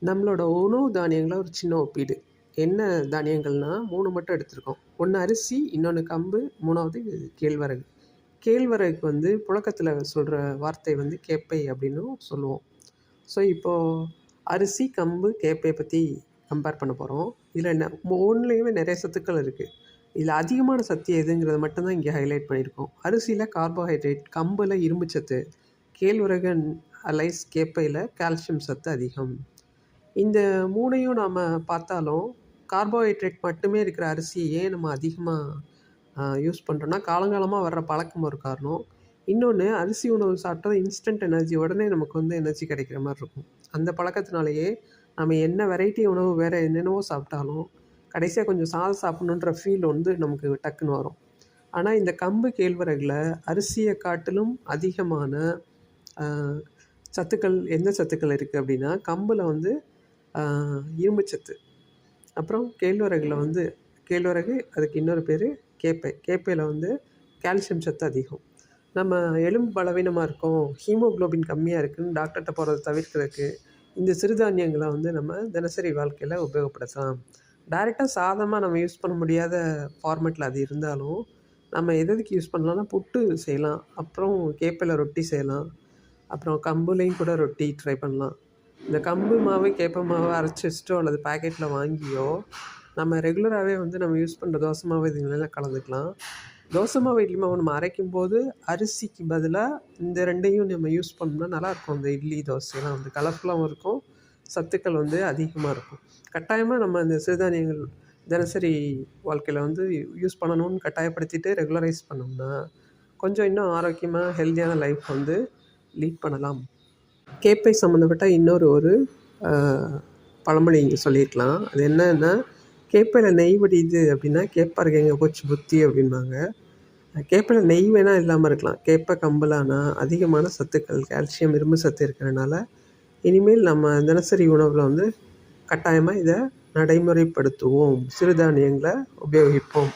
நம்மளோட உணவு தானியங்கள ஒரு சின்ன ஒப்பீடு. என்ன தானியங்கள்னா 3 மட்டும் எடுத்திருக்கோம். 1 அரிசி, இன்னொன்னு கம்பு, 3வது கேழ்வரகு. கேழ்வரகுக்கு வந்து புழக்கத்தில சொல்ற வார்த்தை வந்து கேப்பை அப்படின்னும் சொல்லுவோம். ஸோ, இப்போ அரிசி, கம்பு, கேப்பைய பத்தி கம்பேர் பண்ண போறோம். இதில ஒவ்வொன்னுலயுமே நிறைய சத்துக்கள் இருக்கு. இதில அதிகமான சத்து எதுங்கிறத மட்டும் தான் இங்க ஹைலைட் பண்ணியிருக்கோம். அரிசியில கார்போஹைட்ரேட், கம்புல இரும்புச்சத்து, கேழ்வரகு அலைஸ் கேப்பையில கால்சியம் சத்து அதிகம். இந்த 3யும் நாம பார்த்தாலும், கார்போஹைட்ரேட் மட்டுமே இருக்கிற அரிசிய ஏன் நம்ம அதிகமா யூஸ் பண்ணுறோம்னா, காலங்காலமா வர்ற பழக்கம் ஒரு காரணம். இன்னொன்னு அரிசி உணவு சாப்பிட்டா இன்ஸ்டன்ட் எனர்ஜி உடனே நமக்கு வந்து எனர்ஜி கிடைக்கிற மாரி இருக்கும். அந்த பழக்கத்தினாலேயே நம்ம என்ன வெரைட்டி உணவு வேறு என்னென்னவோ சாப்பிட்டாலும், கடைசியா கொஞ்சம் சாதம் சாப்பிடணுன்ற ஃபீல் வந்து நமக்கு டக்குன்னு வரும். ஆனா, இந்த கம்பு, கேழ்வரகுல அரிசிய காட்டிலும் அதிகமான அ சத்துக்கள் எந்த சத்துக்கள் இருக்கு அப்படின்னா, கம்புல வந்து இரும்புச்சத்து. அப்புறம் கேழ்வரகுல வந்து கேழ்வரகு அதுக்கு இன்னொரு பேரு கேப்பை. கேப்பையில வந்து கால்சியம் சத்து அதிகம். நம்ம எலும்பு பலவீனமா இருக்கோம், ஹீமோகுளோபின் கம்மியா இருக்குன்னு டாக்டர்ட்ட போறத தவிர்க்கிறதுக்கு, இந்த சிறுதானியங்கள வந்து நம்ம தினசரி வாழ்க்கையில உபயோகப்படுத்தலாம். டைரக்ட்டா சாதமா நம்ம யூஸ் பண்ண முடியாத ஃபார்மேட்ல அது இருந்தாலும், நம்ம எதுக்கு யூஸ் பண்ணலாம்னா, புட்டு செய்யலாம். அப்புறம் கேப்பையில ரொட்டி செய்யலாம். அப்புறம் கம்புலேயும் கூட ரொட்டி ட்ரை பண்ணலாம். இந்த கம்பு மாவு, கேப்பை மாவு அரைச்சு வச்சுட்டோ அல்லது பாக்கெட்ல வாங்கியோ, நம்ம ரெகுலராகவே வந்து நம்ம யூஸ் பண்ணுற தோசை மாவு இதுங்களெல்லாம் கலந்துக்கலாம். தோசை மாவு, இட்லி மாவு நம்ம அரைக்கும்போது அரிசிக்கு பதிலா இந்த 2யும் நம்ம யூஸ் பண்ணோம்னா நல்லாயிருக்கும். இந்த இட்லி, தோசைலாம் வந்து கலர்ஃபுல்லாகவும் இருக்கும். சத்துக்கள் வந்து அதிகமாக இருக்கும். கட்டாயமா நம்ம இந்த சிறுதானியங்கள் தினசரி வாழ்க்கையில வந்து யூஸ் பண்ணணும்னு கட்டாயப்படுத்திட்டு ரெகுலரைஸ் பண்ணோம்னா, கொஞ்சம் இன்னும் ஆரோக்கியமா, ஹெல்தியான லைஃப் வந்து லீட் பண்ணலாம். கேப்பை சம்மந்தப்பட்ட இன்னொரு ஒரு அ பழமொழி இங்க சொல்லியிருக்கலாம். அது என்னன்னா, "கேப்பையில நெய் வடியுது அப்படின்னா, கேப்பாருக்கு எங்க போச்சு புத்தி" அப்படிம்பாங்க. கேப்பையில நெய் வேணா இல்லாம இருக்கலாம். கேப்பை, கம்புல ஆனா அதிகமான சத்துக்கள், கால்சியம், இரும்பு சத்து இருக்கிறனால, இனிமேல் நம்ம தினசரி உணவுல வந்து கட்டாயமா இத நடைமுறைப்படுத்துவோம். சிறுதானியங்கள உபயோகிப்போம்.